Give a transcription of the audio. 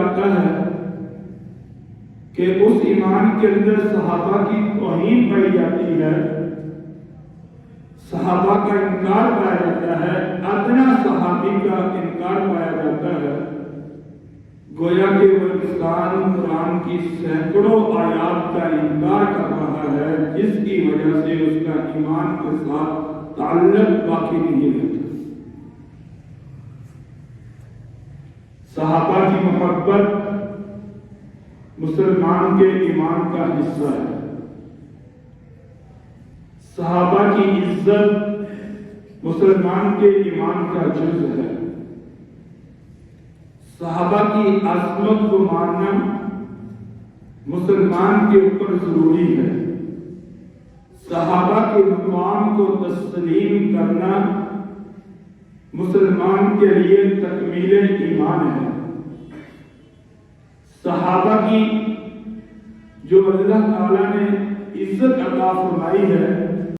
جاتا ہے کہ اس ایمان کے اندر صحابہ کی توہین پائی جاتی ہے، صحابہ کا انکار پایا جاتا ہے، ادنا صحابی کا انکار پایا جاتا ہے، گویا کہ وہ انسان قرآن کی سینکڑوں آیات کا انکار کر رہا ہے، جس کی وجہ سے اس کا ایمان کے ساتھ تعلق باقی نہیں رہتا۔ صحابہ کی محبت مسلمان کے ایمان کا حصہ ہے، صحابہ کی عزت مسلمان کے ایمان کا جز ہے، صحابہ کی عظمت کو ماننا مسلمان کے اوپر ضروری ہے، صحابہ کے مقام کو تسلیم کرنا مسلمان کے لیے تکمیل ایمان ہے۔ صحابہ کی جو اللہ تعالیٰ نے عزت عطا فرمائی ہے،